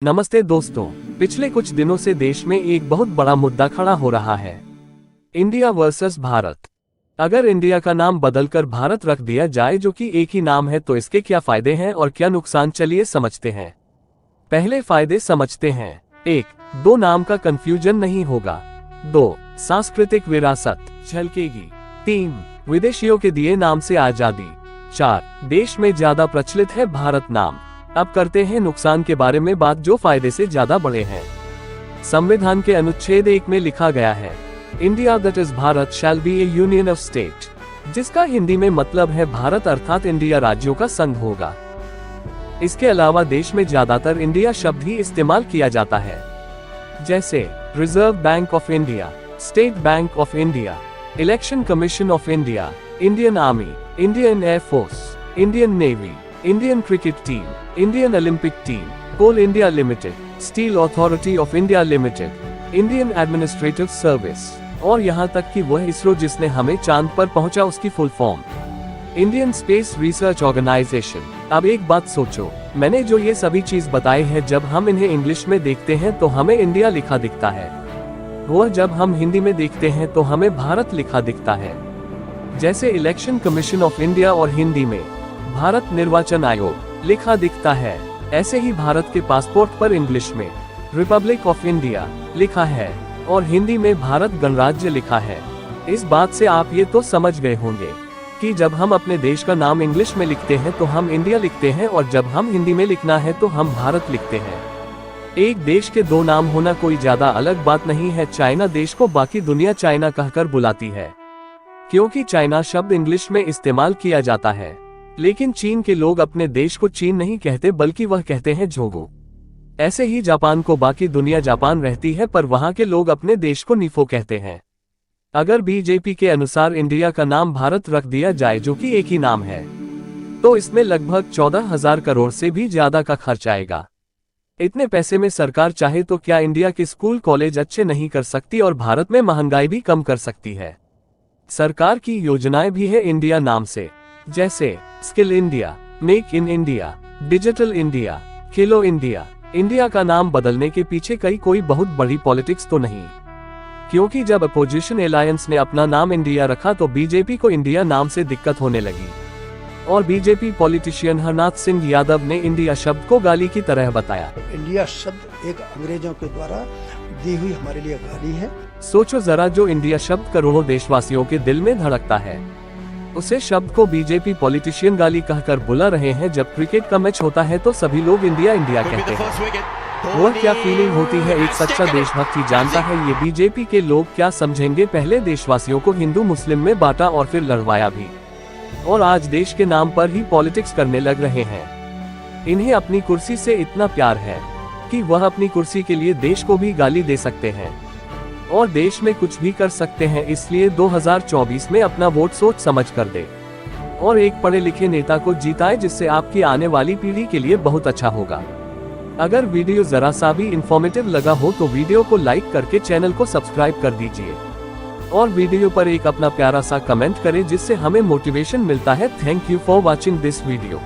नमस्ते दोस्तों, पिछले कुछ दिनों से देश में एक बहुत बड़ा मुद्दा खड़ा हो रहा है। India versus Bharat. अगर इंडिया का नाम बदलकर भारत रख दिया जाए जो कि एक ही नाम है तो इसके क्या फायदे हैं और क्या नुकसान, चलिए समझते हैं। पहले फायदे समझते हैं। 1. दो नाम का कंफ्यूजन नहीं होगा। 2. सांस्कृतिक विरासत झलकेगी। 3. विदेशियों के दिए नाम से आजादी। 4. देश में ज्यादा प्रचलित है भारत नाम। अब करते हैं नुकसान के बारे में बात, जो फायदे से ज्यादा बड़े हैं। संविधान के अनुच्छेद 1 में लिखा गया है, India that is Bharat shall be A union of state, जिसका हिंदी में मतलब है भारत अर्थात इंडिया राज्यों का संघ होगा। इसके अलावा देश में ज्यादातर इंडिया शब्द ही इस्तेमाल किया जाता है, जैसे Reserve Bank of India, State Bank of India, Election Commission of India, Indian Army, Indian Air Force, Indian Navy, Indian cricket team, Indian Olympic team, Coal India Limited, Steel Authority of India Limited, Indian Administrative Service, और यहाँ तक कि वह इसरो जिसने हमें चांद पर पहुंचा उसकी full form, Indian Space Research Organisation. अब एक बात सोचो, मैंने जो ये सभी चीज बताए हैं, जब हम इन्हें इंग्लिश में देखते हैं तो हमें इंडिया लिखा दिखता है, वह जब हम हिंदी में देखते हैं तो हमें भारत लिखा दिखता है। जैसे इलेक्शन कमीशन ऑफ इंडिया और हिंदी में भारत निर्वाचन आयोग लिखा दिखता है, ऐसे ही भारत के पासपोर्ट पर इंग्लिश में रिपब्लिक ऑफ इंडिया लिखा है और हिंदी में भारत गणराज्य लिखा है। इस बात से आप ये तो समझ गए होंगे कि जब हम अपने देश का नाम इंग्लिश में लिखते हैं तो हम इंडिया लिखते हैं, और जब हम हिंदी में लिखना है तो हम भारत लिखते हैं। एक देश के दो नाम होना कोई ज्यादा अलग बात नहीं है। चाइना देश को बाकी दुनिया चाइना कहकर बुलाती है, क्योंकि चाइना शब्द इंग्लिश में इस्तेमाल किया जाता है। लेकिन चीन के लोग अपने देश को चीन नहीं कहते, बल्कि वह कहते हैं झोगो। ऐसे ही जापान को बाकी दुनिया जापान रहती है, पर वहां के लोग अपने देश को निफो कहते हैं। अगर बीजेपी के अनुसार इंडिया का नाम भारत रख दिया जाए जो कि एक ही नाम है, तो इसमें लगभग 14,000 करोड़ से भी ज्यादा का खर्च आएगा। इतने पैसे में सरकार चाहे तो क्या इंडिया के स्कूल कॉलेज अच्छे नहीं कर सकती और भारत में महंगाई भी कम कर सकती है। सरकार की योजनाएं भी है इंडिया नाम से, जैसे skill India, make in India, digital India, Khelo India. India का नाम बदलने के पीछे कोई बहुत बड़ी पॉलिटिक्स तो नहीं, क्योंकि जब अपोजिशन अलायंस ने अपना नाम इंडिया रखा तो बीजेपी को इंडिया नाम से दिक्कत होने लगी, और बीजेपी पॉलिटिशियन हरनाथ सिंह यादव ने इंडिया शब्द को गाली की तरह बताया। इंडिया शब्द एक अंग्रेजों के द्वारा दी हुई हमारे लिए गाली है। सोचो जरा, जो इंडिया शब्द करोड़ों देशवासियों के दिल में धड़कता है, उसे शब्द को बीजेपी पॉलिटिशियन गाली कहकर बुला रहे हैं। जब क्रिकेट का मैच होता है तो सभी लोग इंडिया इंडिया कहते हैं। वह क्या फीलिंग होती है एक सच्चा देशभक्ति जानता है। ये बीजेपी के लोग क्या समझेंगे। पहले देशवासियों को हिंदू मुस्लिम में बांटा और फिर लड़वाया भी, और आज देश के नाम पर ही पॉलिटिक्स करने लग रहे हैं। इन्हें अपनी कुर्सी से इतना प्यार है कि वह अपनी कुर्सी के लिए देश को भी गाली दे सकते हैं और देश में कुछ भी कर सकते हैं। इसलिए 2024 में अपना वोट सोच समझ कर दे और एक पढ़े लिखे नेता को जिताए, जिससे आपकी आने वाली पीढ़ी के लिए बहुत अच्छा होगा। अगर वीडियो जरा सा भी इंफॉर्मेटिव लगा हो तो वीडियो को लाइक करके चैनल को सब्सक्राइब कर दीजिए और वीडियो पर एक अपना प्यारा सा कमेंट करें, जिससे हमें मोटिवेशन मिलता है। Thank you for watching this video.